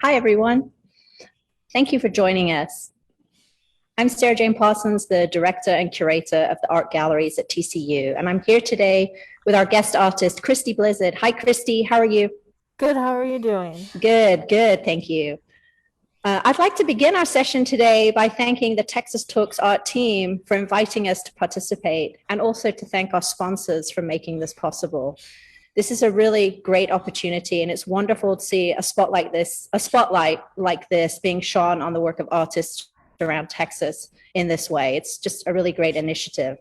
Hi, everyone. Thank you for joining us. I'm Sara-Jayne Parsons, the director and curator of the art galleries at TCU, and I'm here today with our guest artist, Christie Blizard. Hi, Christie. How are you? Good, how are you doing? Good, good. Thank you. I'd like to begin our session today by thanking the Texas Talks art team for inviting us to participate, and also to thank our sponsors for making this possible. This is a really great opportunity, and it's wonderful to see a spotlight like this being shone on the work of artists around Texas in this way. It's just a really great initiative.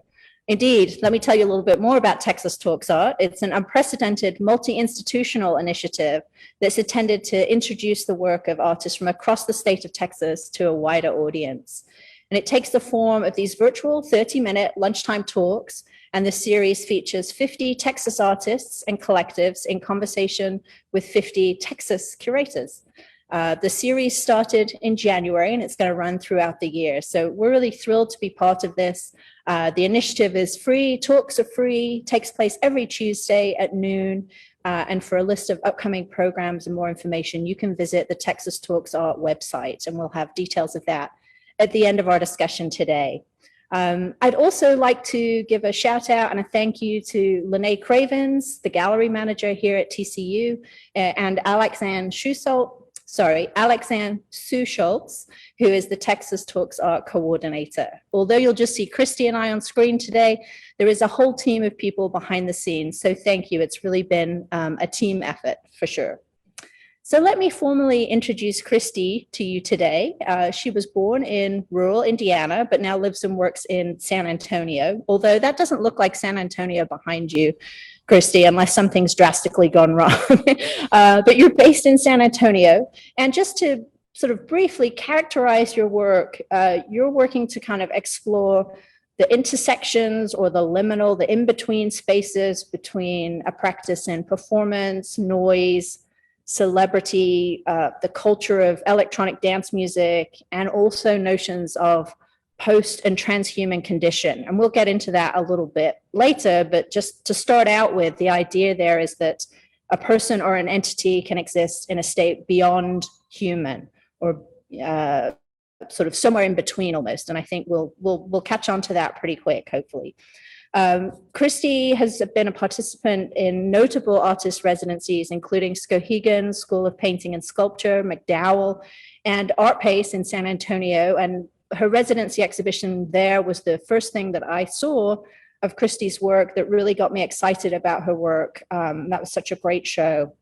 Indeed, let me tell you a little bit more about Texas Talks Art. It's an unprecedented multi-institutional initiative that's intended to introduce the work of artists from across the state of Texas to a wider audience. And it takes the form of these virtual 30-minute lunchtime talks, and the series features 50 Texas artists and collectives in conversation with 50 Texas curators. The series started in January, and it's going to run throughout the year. So we're really thrilled to be part of this. The initiative is free, talks are free, takes place every Tuesday at noon. And for a list of upcoming programs and more information, you can visit the Texas Talks Art website, and we'll have details of that at the end of our discussion today. I'd also like to give a shout out and a thank you to Lene Cravens, the gallery manager here at TCU, and Alexanne Suschultz, who is the Texas Talks Art coordinator. Although you'll just see Christie and I on screen today, there is a whole team of people behind the scenes. So thank you. It's really been a team effort for sure. So let me formally introduce Christie to you today. She was born in rural Indiana, but now lives and works in San Antonio, although that doesn't look like San Antonio behind you, Christie, unless something's drastically gone wrong. But you're based in San Antonio. And just to sort of briefly characterize your work, you're working to kind of explore the intersections or the liminal, the in-between spaces between a practice in performance, noise, celebrity, the culture of electronic dance music, and also notions of post and transhuman condition. And we'll get into that a little bit later, but just to start out with, the idea there is that a person or an entity can exist in a state beyond human, or sort of somewhere in between almost. And I think we'll catch on to that pretty quick, hopefully. Christie has been a participant in notable artist residencies, including Skowhegan School of Painting and Sculpture, McDowell, and Art Pace in San Antonio. And her residency exhibition there was the first thing that I saw of Christie's work that really got me excited about her work. That was such a great show.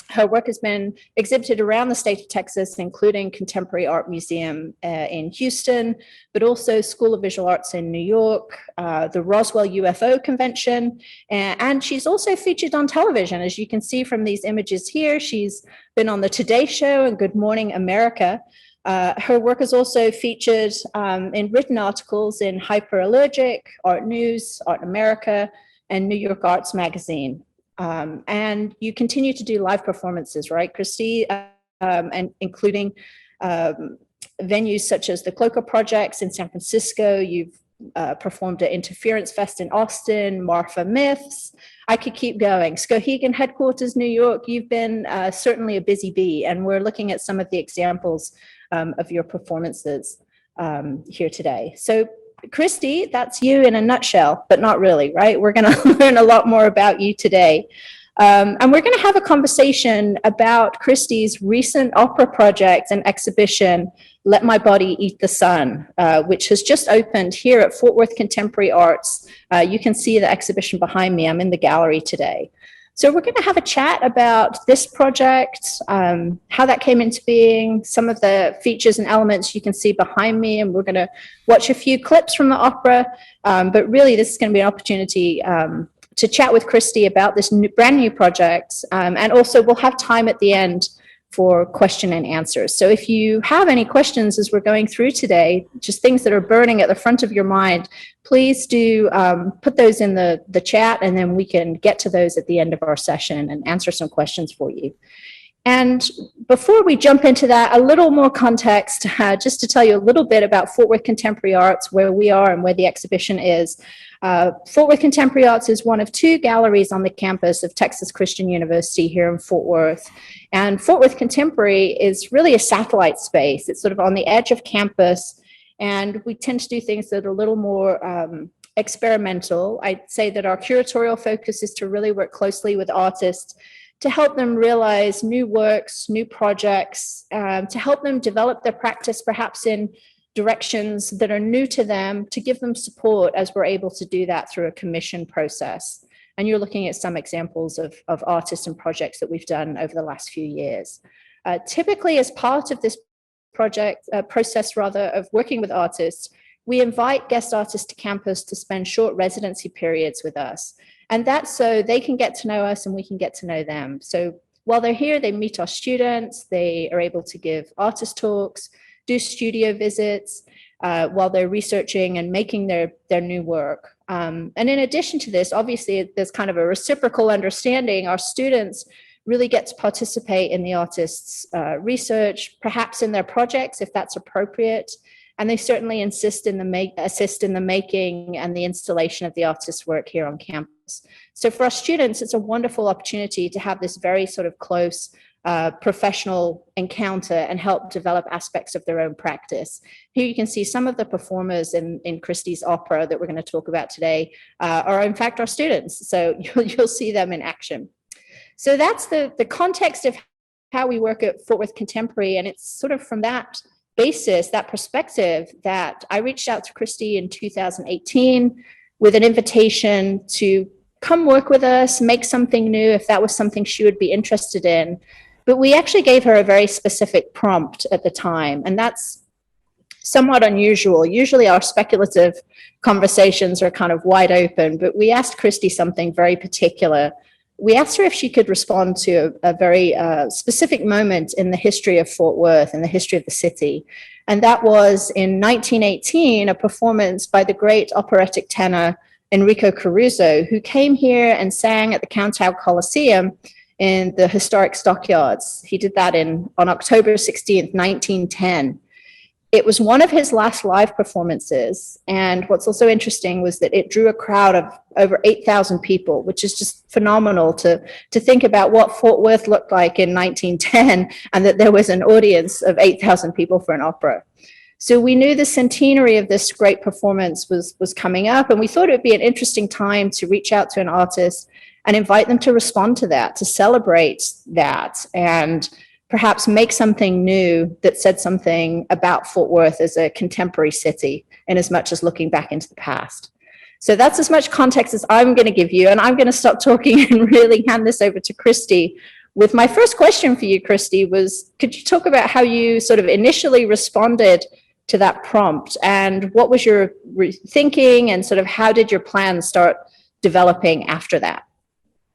Her work has been exhibited around the state of Texas, including Contemporary Art Museum in Houston, but also School of Visual Arts in New York, the Roswell UFO Convention, and she's also featured on television. As you can see from these images here, she's been on the Today Show and Good Morning America. Her work is also featured in written articles in Hyperallergic, Art News, Art America, and New York Arts Magazine. And you continue to do live performances, right, Christie? And including venues such as the Cloaca Projects in San Francisco. You've performed at Interference Fest in Austin, Marfa Myths. I could keep going. Skowhegan Headquarters, New York. You've been certainly a busy bee, and we're looking at some of the examples of your performances here today. So Christie, that's you in a nutshell, but not really, right? We're going to learn a lot more about you today. And we're going to have a conversation about Christie's recent opera project and exhibition, Let My Body Eat the Sun, which has just opened here at Fort Worth Contemporary Arts. You can see the exhibition behind me. I'm in the gallery today. So we're going to have a chat about this project, how that came into being, some of the features and elements you can see behind me, and we're going to watch a few clips from the opera. But really, this is going to be an opportunity to chat with Christie about this brand new project. And also, we'll have time at the end for question and answers. So if you have any questions as we're going through today, just things that are burning at the front of your mind, please do put those in the chat, and then we can get to those at the end of our session and answer some questions for you. And before we jump into that, a little more context, just to tell you a little bit about Fort Worth Contemporary Arts, where we are and where the exhibition is. Fort Worth Contemporary Arts is one of 2 galleries on the campus of Texas Christian University here in Fort Worth. And Fort Worth Contemporary is really a satellite space. It's sort of on the edge of campus, and we tend to do things that are a little more experimental. I'd say that our curatorial focus is to really work closely with artists to help them realize new works, new projects, to help them develop their practice perhaps in directions that are new to them, to give them support as we're able to do that through a commission process. And you're looking at some examples of artists and projects that we've done over the last few years. Typically, as part of this process of working with artists, we invite guest artists to campus to spend short residency periods with us. And that's so they can get to know us and we can get to know them. So while they're here, they meet our students, they are able to give artist talks, do studio visits while they're researching and making their new work. And in addition to this, obviously, there's kind of a reciprocal understanding. Our students really get to participate in the artist's research, perhaps in their projects, if that's appropriate. And they certainly assist in the making and the installation of the artist's work here on campus. So for our students, it's a wonderful opportunity to have this very sort of close professional encounter and help develop aspects of their own practice. Here you can see some of the performers in Christie's opera that we're going to talk about today are in fact our students. So you'll see them in action. So that's the context of how we work at Fort Worth Contemporary. And it's sort of from that basis, that perspective, that I reached out to Christie in 2018 with an invitation to come work with us, make something new if that was something she would be interested in. But we actually gave her a very specific prompt at the time, and that's somewhat unusual. Usually our speculative conversations are kind of wide open, but we asked Christie something very particular. We asked her if she could respond to a very specific moment in the history of Fort Worth, in the history of the city. And that was in 1918, a performance by the great operatic tenor Enrico Caruso, who came here and sang at the Countdown Coliseum in the historic stockyards. He did that on October 16th, 1910. It was one of his last live performances. And what's also interesting was that it drew a crowd of over 8,000 people, which is just phenomenal to think about what Fort Worth looked like in 1910 and that there was an audience of 8,000 people for an opera. So we knew the centenary of this great performance was coming up, and we thought it would be an interesting time to reach out to an artist and invite them to respond to that, to celebrate that, and perhaps make something new that said something about Fort Worth as a contemporary city, in as much as looking back into the past. So that's as much context as I'm going to give you, and I'm going to stop talking and really hand this over to Christie. With my first question for you, Christie, was could you talk about how you sort of initially responded to that prompt, and what was your thinking, and sort of how did your plan start developing after that?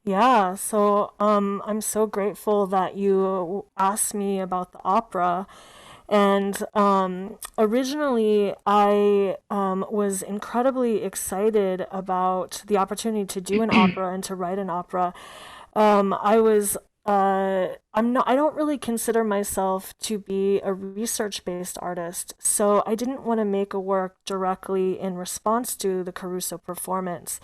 Yeah, so I'm so grateful that you asked me about the opera. And originally, I was incredibly excited about the opportunity to do an opera and to write an opera. I was I don't really consider myself to be a research-based artist, so I didn't want to make a work directly in response to the Caruso performance,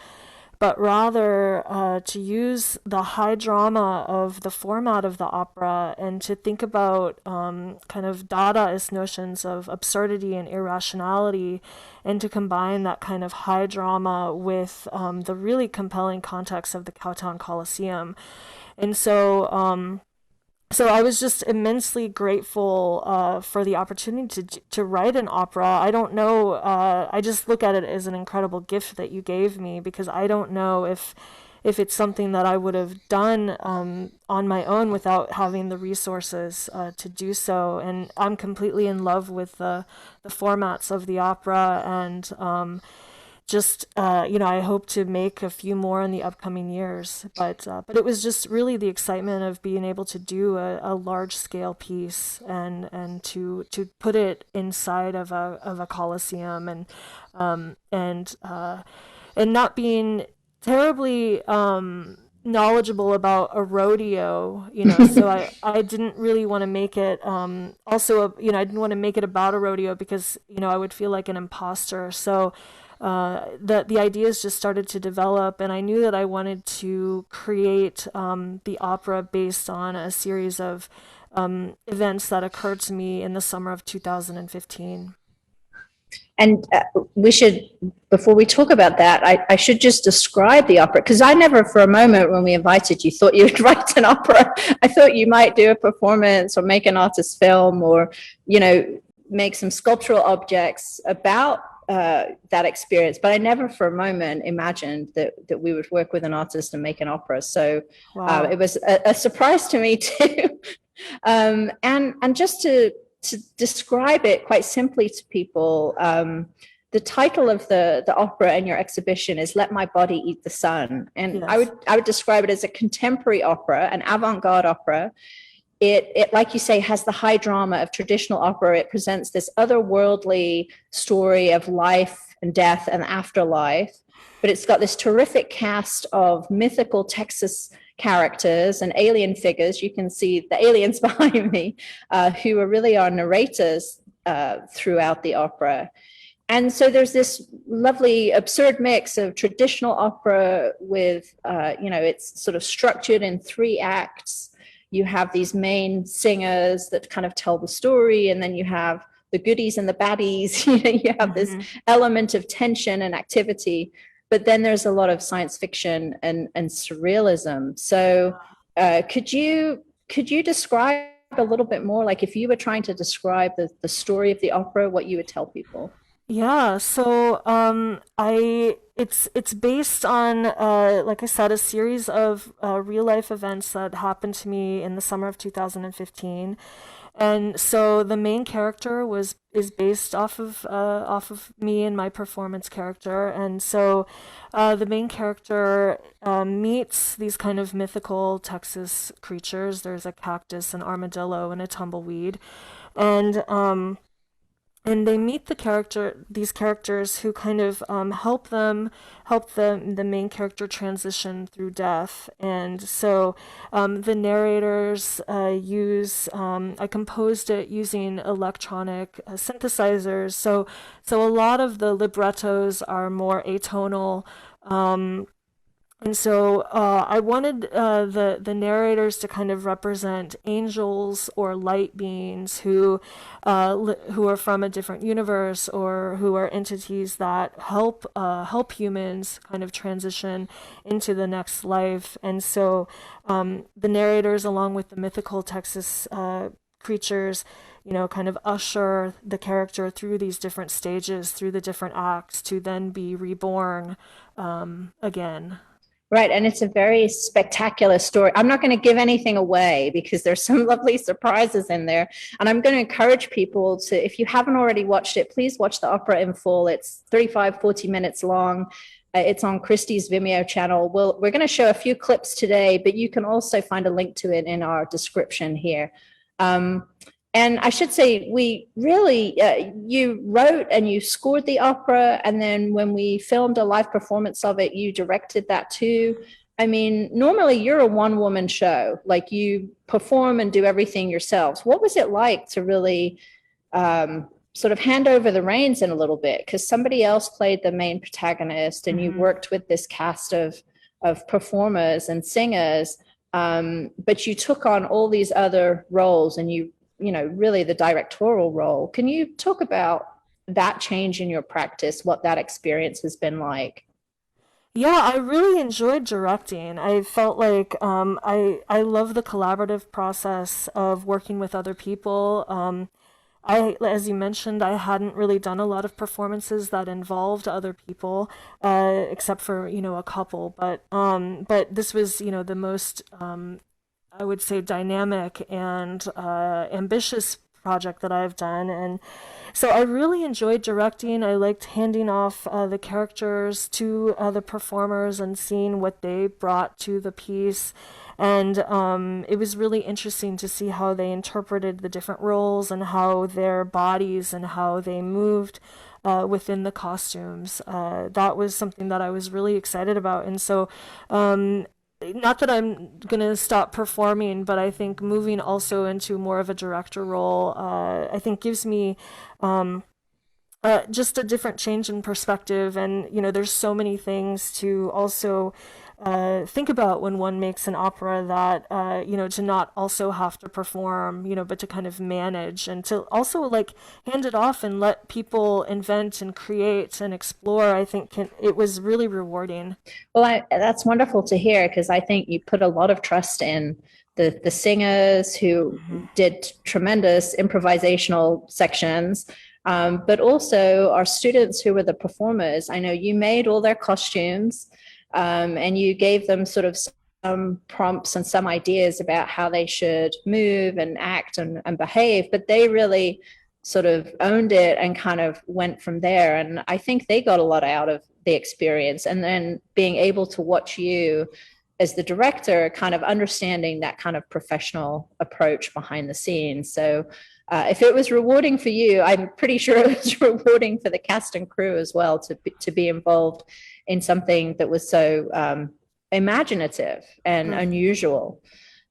but rather to use the high drama of the format of the opera and to think about kind of Dadaist notions of absurdity and irrationality, and to combine that kind of high drama with the really compelling context of the Cowtown Coliseum. And so I was just immensely grateful for the opportunity to write an opera. I don't know, I just look at it as an incredible gift that you gave me, because I don't know if it's something that I would have done on my own without having the resources to do so. And I'm completely in love with the formats of the opera, and I hope to make a few more in the upcoming years. But it was just really the excitement of being able to do a large scale piece, and to put it inside of a coliseum, and not being terribly knowledgeable about a rodeo, so I didn't really want to make it I didn't want to make it about a rodeo because, I would feel like an imposter. So the ideas just started to develop, and I knew that I wanted to create the opera based on a series of events that occurred to me in the summer of 2015. And we should, before we talk about that, I should just describe the opera, because I never for a moment when we invited you thought you would write an opera. I thought you might do a performance or make an artist film or, make some sculptural objects about that experience. But I never for a moment imagined that we would work with an artist and make an opera. So Wow. it was a surprise to me too. And just to describe it quite simply to people, the title of the opera in your exhibition is "Let My Body Eat the Sun," and Yes. I would describe it as a contemporary opera, an avant-garde opera. It, like you say, has the high drama of traditional opera. It presents this otherworldly story of life and death and afterlife, but it's got this terrific cast of mythical Texas characters and alien figures. You can see the aliens behind me, who are really our narrators throughout the opera. And so there's this lovely absurd mix of traditional opera with, it's sort of structured in three acts. You have these main singers that kind of tell the story, and then you have the goodies and the baddies. You have this element of tension and activity, but then there's a lot of science fiction and surrealism. So could you describe a little bit more, like if you were trying to describe the story of the opera, what you would tell people? Yeah, so I it's based on like I said, a series of real life events that happened to me in the summer of 2015. And so the main character was is based off of me and my performance character. And so the main character meets these kind of mythical Texas creatures. There's a cactus, an armadillo, and a tumbleweed. And and they meet these characters who kind of help the main character transition through death. And so the narrators use I composed it using electronic synthesizers. So a lot of the librettos are more atonal. um, and so I wanted the narrators to kind of represent angels or light beings who are from a different universe, or who are entities that help humans kind of transition into the next life. And so the narrators, along with the mythical Texas creatures, kind of usher the character through these different stages, through the different acts, to then be reborn again. Right. And it's a very spectacular story. I'm not going to give anything away because there's some lovely surprises in there. And I'm going to encourage people to, if you haven't already watched it, please watch the opera in full. It's 35, 40 minutes long. It's on Christie's Vimeo channel. We're going to show a few clips today, but you can also find a link to it in our description here. And I should say, we really, you wrote and you scored the opera. And then when we filmed a live performance of it, you directed that too. I mean, normally you're a one-woman show, like you perform and do everything yourselves. What was it like to really sort of hand over the reins in a little bit? Because somebody else played the main protagonist and you Mhm. worked with this cast of performers and singers, but you took on all these other roles and really the directorial role. Can you talk about that change in your practice, what that experience has been like? Yeah, I really enjoyed directing. I felt like I love the collaborative process of working with other people. As you mentioned, I hadn't really done a lot of performances that involved other people, except for, a couple. But this was, the most, I would say, dynamic and ambitious project that I've done. And so I really enjoyed directing. I liked handing off the characters to the performers and seeing what they brought to the piece. And it was really interesting to see how they interpreted the different roles and how their bodies and how they moved within the costumes. That was something that I was really excited about. And so not that I'm gonna stop performing, but I think moving also into more of a director role, I think gives me um, just a different change in perspective. And, there's so many things to also think about when one makes an opera that, to not also have to perform, but to kind of manage and to also like hand it off and let people invent and create and explore. I think it was really rewarding. Well, that's wonderful to hear because I think you put a lot of trust in the singers who Mm-hmm. did tremendous improvisational sections, but also our students who were the performers. I know you made all their costumes, and you gave them sort of some prompts and some ideas about how they should move and act and behave, but they really sort of owned it and kind of went from there. And I think they got a lot out of the experience. And then being able to watch you as the director, kind of understanding that kind of professional approach behind the scenes. So if it was rewarding for you, I'm pretty sure it was rewarding for the cast and crew as well to be involved in something that was so imaginative and unusual.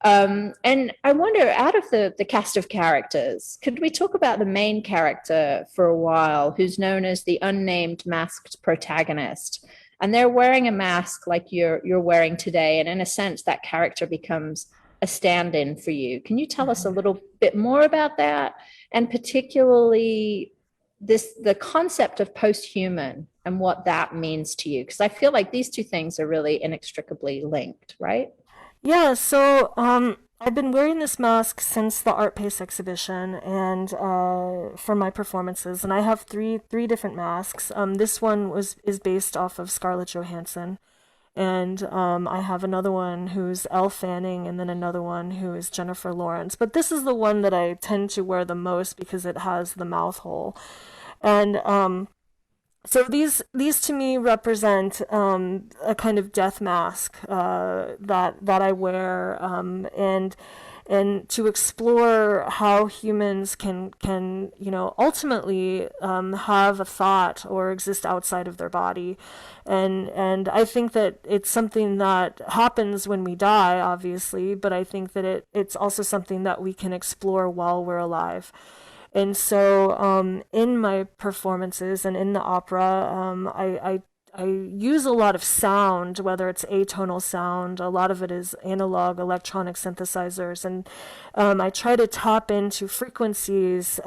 And I wonder, out of the cast of characters, could we talk about the main character for a while, who's known as the unnamed masked protagonist? And they're wearing a mask like you're wearing today, and in a sense, that character becomes a stand-in for you. Can you tell us a little bit more about that, and particularly the concept of posthuman and what that means to you? Because I feel like these two things are really inextricably linked, right? Yeah, so I've been wearing this mask since the Art Pace exhibition and for my performances, and I have three different masks. This one is based off of Scarlett Johansson, and I have another one who's Elle Fanning, and then another one who is Jennifer Lawrence. But this is the one that I tend to wear the most because it has the mouth hole, and so these to me represent a kind of death mask that I wear, and to explore how humans can ultimately have a thought or exist outside of their body, and I think that it's something that happens when we die, obviously, but I think that it's also something that we can explore while we're alive. And so, in my performances and in the opera, I use a lot of sound, whether it's atonal sound, a lot of it is analog electronic synthesizers, and I try to tap into frequencies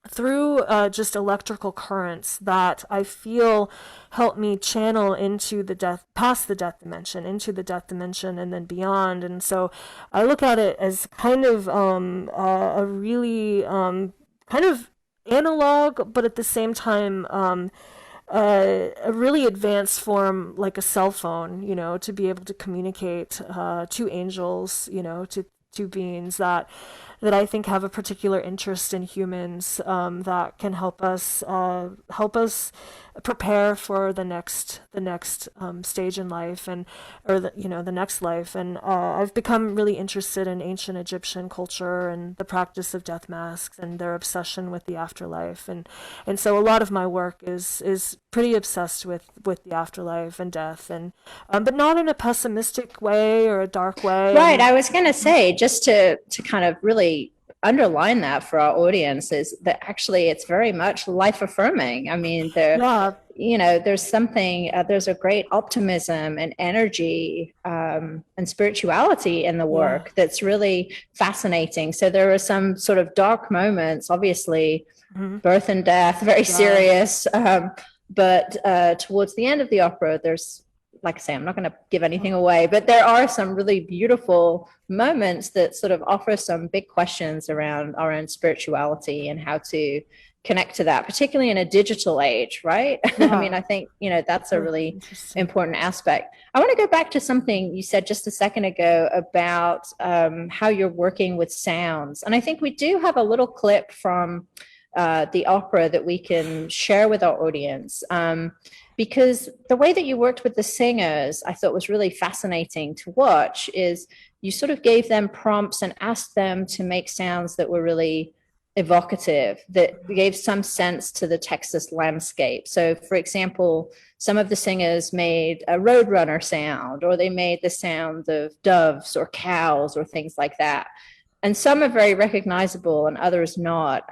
through just electrical currents that I feel help me channel into the death, past the death dimension, into the death dimension, and then beyond. And so I look at it as kind of a really kind of analog, but at the same time, a really advanced form, like a cell phone, to be able to communicate to angels, to beings that I think have a particular interest in humans, that can help us prepare for the next stage in life, and or the next life. And I've become really interested in ancient Egyptian culture and the practice of death masks and their obsession with the afterlife, and so a lot of my work is pretty obsessed with the afterlife and death, and but not in a pessimistic way or a dark way. Right. I was going to say, just to kind of really underline that for our audience, is that actually it's very much life affirming. I mean, Yeah. there's something, there's a great optimism and energy, and spirituality in the work that's really fascinating. So there are some sort of dark moments, obviously, birth and death, very serious. But towards the end of the opera, there's, like I say, I'm not going to give anything away, but there are some really beautiful moments that sort of offer some big questions around our own spirituality and how to connect to that, particularly in a digital age, right? I mean, I think, that's a really important aspect. I want to go back to something you said just a second ago about how you're working with sounds. And I think we do have a little clip from the opera that we can share with our audience. Because the way that you worked with the singers, I thought was really fascinating to watch, is you sort of gave them prompts and asked them to make sounds that were really evocative, that gave some sense to the Texas landscape. So, for example, some of the singers made a roadrunner sound, or they made the sound of doves or cows or things like that. And some are very recognizable and others not.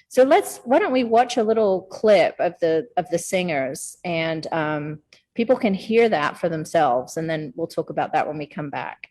So why don't we watch a little clip of the singers, and people can hear that for themselves, and then we'll talk about that when we come back.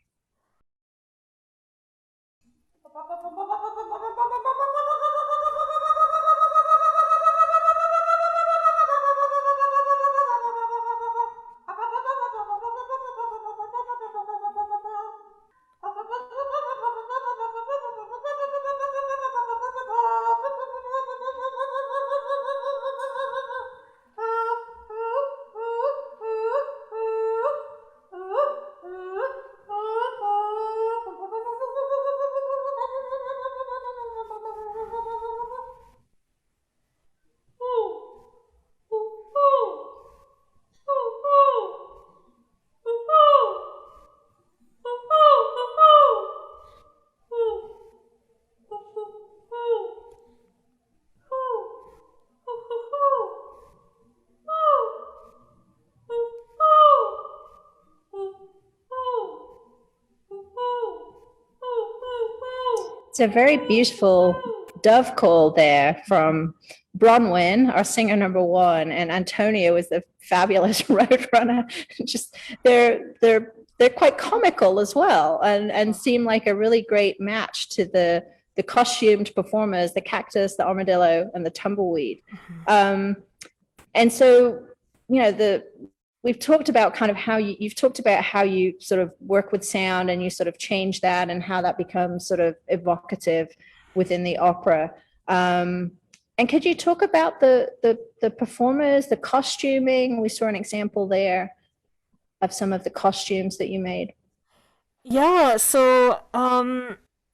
It's a very beautiful dove call there from Bronwyn, our singer number one, and Antonio is the fabulous roadrunner. Just they're quite comical as well, and seem like a really great match to the costumed performers, the cactus, the armadillo, and the tumbleweed. And so, you know, we've talked about kind of how you've talked about how you sort of work with sound, and you sort of change that, and how that becomes sort of evocative within the opera. And could you talk about the performers, the costuming? We saw an example there of some of the costumes that you made. Yeah, so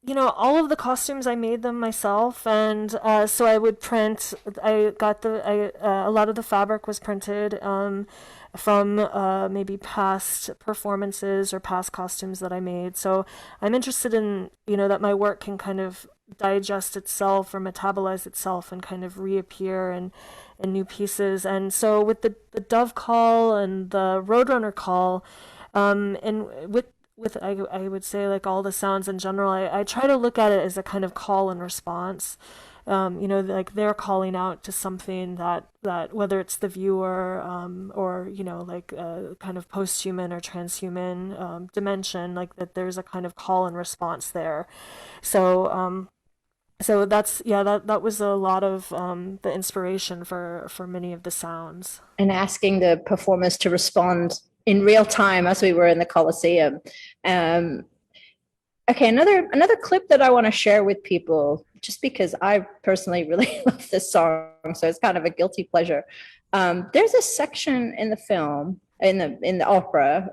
you know, all of the costumes I made them myself, and so I would print. A lot of the fabric was printed from maybe past performances or past costumes that I made. So I'm interested in, you know, that my work can kind of digest itself or metabolize itself and kind of reappear in new pieces. And so with the dove call and the roadrunner call, and with I would say like all the sounds in general, I try to look at it as a kind of call and response. You know, like they're calling out to something that whether it's the viewer, or, you know, like a kind of posthuman or transhuman dimension, like that there's a kind of call and response there. So so that's, yeah, that was a lot of the inspiration for many of the sounds. And asking the performers to respond in real time, as we were in the Colosseum. Um, okay, another clip that I want to share with people, just because I personally really love this song, so it's kind of a guilty pleasure. There's a section in the film, in the opera,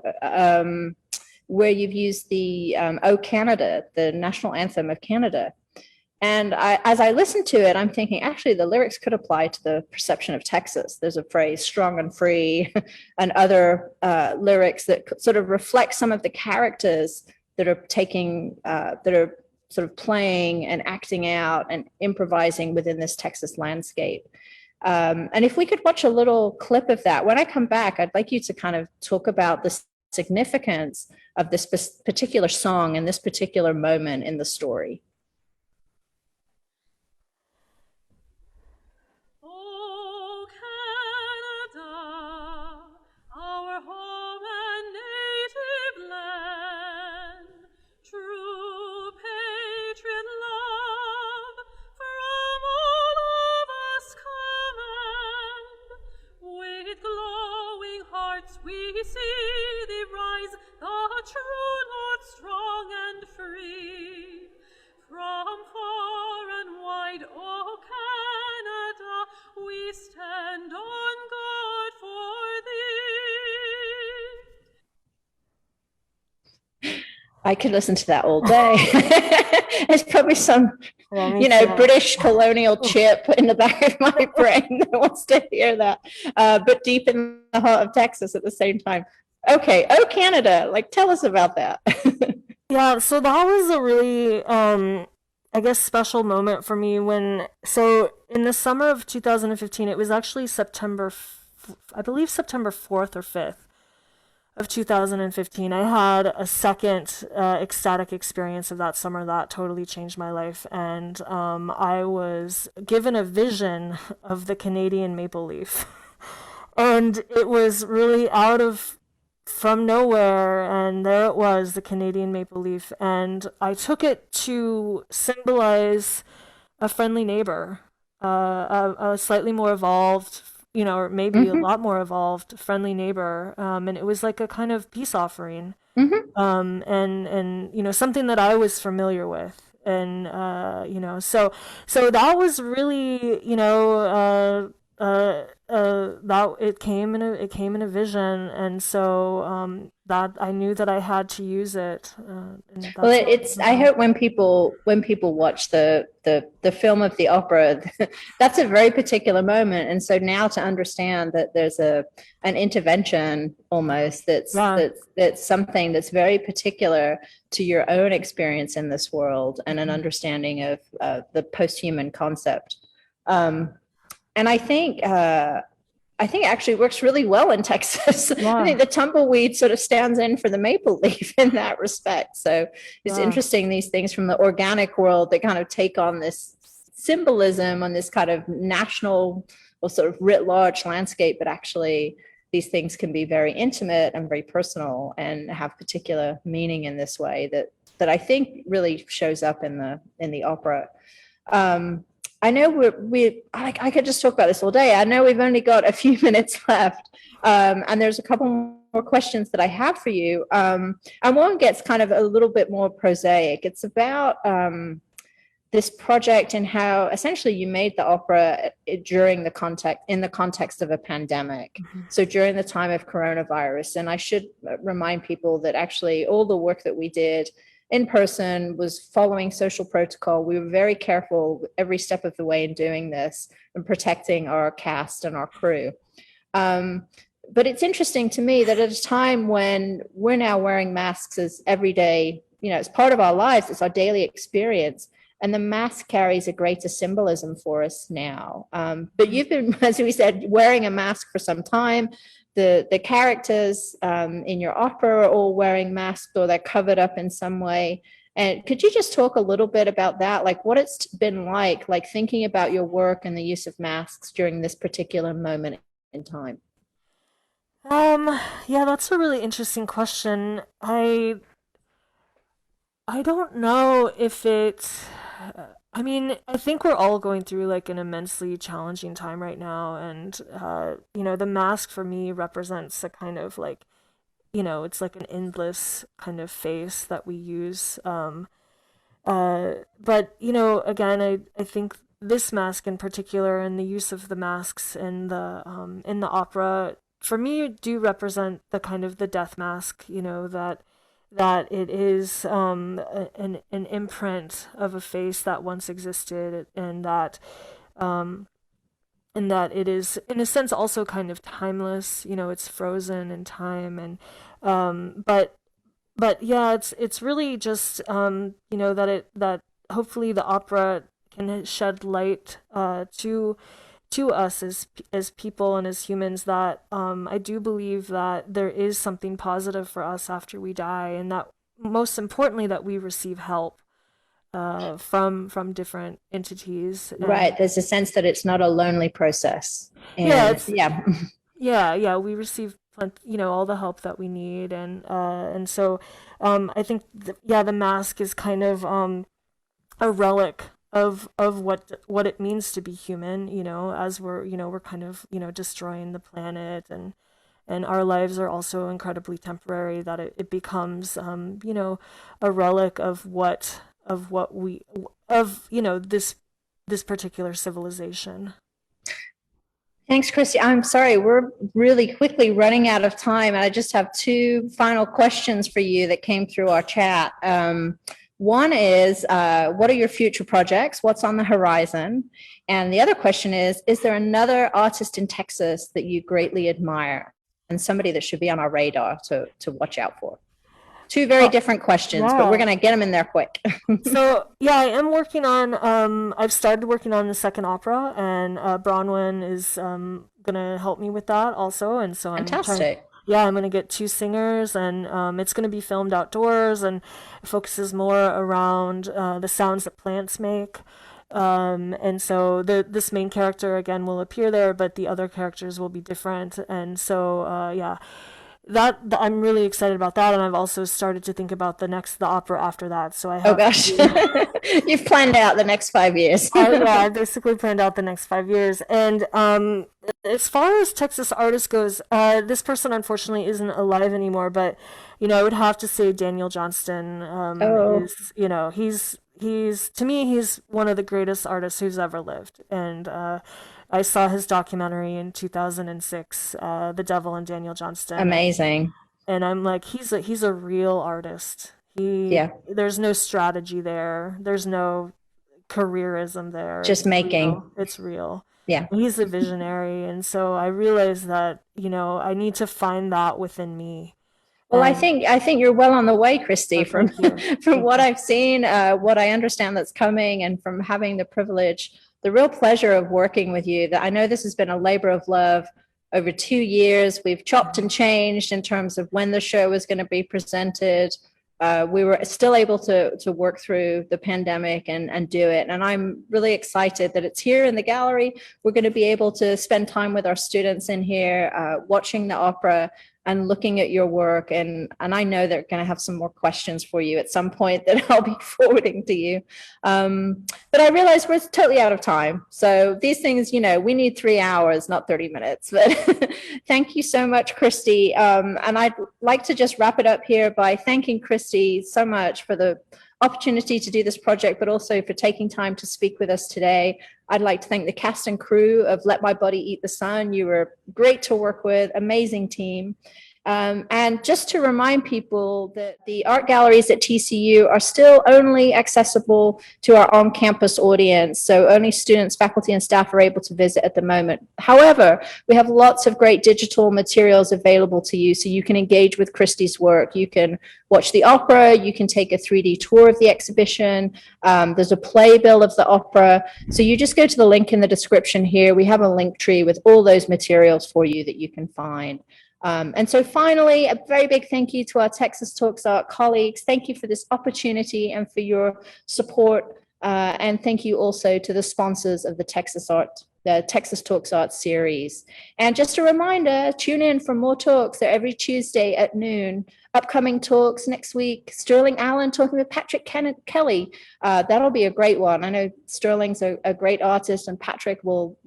where you've used the "O Canada," the national anthem of Canada. And as I listen to it, I'm thinking, actually, the lyrics could apply to the perception of Texas. There's a phrase, strong and free, and other lyrics that sort of reflect some of the characters that are that are sort of playing and acting out and improvising within this Texas landscape. And if we could watch a little clip of that, when I come back, I'd like you to kind of talk about the significance of this particular song and this particular moment in the story. We see thee rise, the true Lord, strong and free. From far and wide, O Canada, we stand on guard for thee. I could listen to that all day. There's probably some, you know, British colonial chip in the back of my brain that wants to hear that, but deep in the heart of Texas at the same time. Okay, oh Canada, like tell us about that. Yeah, so that was a really I guess, special moment for me so in the summer of 2015, it was actually I believe September 4th or 5th of 2015. I had a second ecstatic experience of that summer that totally changed my life. And I was given a vision of the Canadian maple leaf. And it was really from nowhere, and there it was, the Canadian maple leaf, and I took it to symbolize a friendly neighbor, a slightly more evolved, or maybe a lot more evolved friendly neighbor, and it was like a kind of peace offering, and something that I was familiar with, and so that was really, that it came in a vision, and so that I knew that I had to use it. And Well, it's I hope when people watch the film of the opera, that's a very particular moment, and so now to understand that there's an intervention almost that's something that's very particular to your own experience in this world, and an understanding of the posthuman concept. And I think it actually works really well in Texas. Yeah. I think the tumbleweed sort of stands in for the maple leaf in that respect. So it's interesting, these things from the organic world that kind of take on this symbolism on this kind of national or sort of writ large landscape, but actually these things can be very intimate and very personal and have particular meaning in this way that I think really shows up in the opera. I know I could just talk about this all day. I know we've only got a few minutes left, and there's a couple more questions that I have for you. And one gets kind of a little bit more prosaic. It's about this project and how essentially you made the opera in the context of a pandemic. So during the time of coronavirus. And I should remind people that actually all the work that we did in person was following social protocol. We were very careful every step of the way in doing this and protecting our cast and our crew. But it's interesting to me that at a time when we're now wearing masks as everyday, it's part of our lives, it's our daily experience, and the mask carries a greater symbolism for us now. But you've been, as we said, wearing a mask for some time. The characters in your opera are all wearing masks, or they're covered up in some way. And could you just talk a little bit about that, like what it's been like thinking about your work and the use of masks during this particular moment in time? Yeah, that's a really interesting question. I don't know if it's I think we're all going through like an immensely challenging time right now, and the mask for me represents a kind of like, it's like an endless kind of face that we use. But again, I think this mask in particular, and the use of the masks in the opera, for me, do represent the kind of the death mask, that it is an imprint of a face that once existed, and that it is in a sense also kind of timeless. It's frozen in time, and but yeah, it's really just that hopefully the opera can shed light to us as people and as humans, that I do believe that there is something positive for us after we die, and that most importantly that we receive help from different entities. Right. There's a sense that it's not a lonely process. And we receive all the help that we need, and so I think the mask is kind of a relic of what it means to be human, as we're kind of destroying the planet, and our lives are also incredibly temporary, that it becomes a relic of this particular civilization. Thanks, Christie. I'm sorry, we're really quickly running out of time, and I just have two final questions for you that came through our chat. One is, what are your future projects? What's on the horizon? And the other question is there another artist in Texas that you greatly admire and somebody that should be on our radar to watch out for? Two very different questions, but we're going to get them in there quick. So yeah, I am working on, I've started working on the second opera, and Bronwyn is gonna help me with that also, and so I'm Fantastic. I'm gonna get two singers, and it's gonna be filmed outdoors, and it focuses more around the sounds that plants make. And so this main character again will appear there, but the other characters will be different, and so that I'm really excited about that, and I've also started to think about the opera after that. So I have. Oh gosh, you've planned out the next 5 years. I basically planned out the next 5 years, and as far as Texas artist goes, this person unfortunately isn't alive anymore. But I would have to say Daniel Johnston is he's to me he's one of the greatest artists who's ever lived, and I saw his documentary in 2006, The Devil and Daniel Johnston. Amazing. And I'm like, he's a real artist. There's no strategy there. There's no careerism there. Just making. It's real. Yeah. He's a visionary, and so I realized that I need to find that within me. Well, I think you're well on the way, Christie, from what I've seen, what I understand that's coming, and from having the privilege, the real pleasure of working with you. That I know this has been a labor of love over 2 years. We've chopped and changed in terms of when the show was going to be presented. We were still able to work through the pandemic and do it. And I'm really excited that it's here in the gallery. We're going to be able to spend time with our students in here, watching the opera and looking at your work. And I know they're going to have some more questions for you at some point that I'll be forwarding to you. But I realize we're totally out of time. So these things, we need 3 hours, not 30 minutes. But thank you so much, Christie. And I'd like to just wrap it up here by thanking Christie so much for the opportunity to do this project, but also for taking time to speak with us today. I'd like to thank the cast and crew of Let My Body Eat the Sun. You were great to work with, amazing team. And just to remind people that the art galleries at TCU are still only accessible to our on-campus audience. So only students, faculty, and staff are able to visit at the moment. However, we have lots of great digital materials available to you, so you can engage with Christie's work. You can watch the opera, you can take a 3D tour of the exhibition. There's a playbill of the opera. So you just go to the link in the description here. We have a link tree with all those materials for you that you can find. And so finally, a very big thank you to our Texas Talks Art colleagues. Thank you for this opportunity and for your support. And thank you also to the sponsors of the Texas Talks Art series. And just a reminder, tune in for more talks. They're every Tuesday at noon. Upcoming talks next week, Sterling Allen talking with Patrick Kelly. That'll be a great one. I know Sterling's a great artist, and Patrick will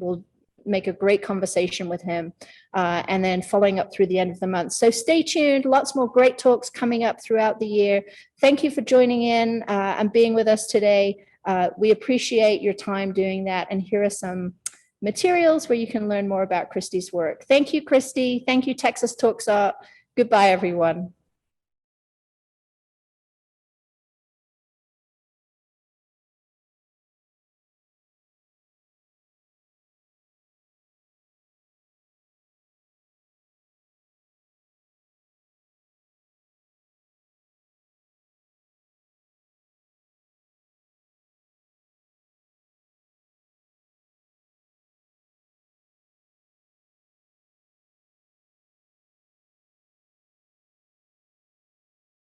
make a great conversation with him, and then following up through the end of the month. So stay tuned, lots more great talks coming up throughout the year. Thank you for joining in and being with us today. We appreciate your time doing that, and here are some materials where you can learn more about Christie's work. Thank you, Christie. Thank you, Texas Talks Art. Goodbye, everyone.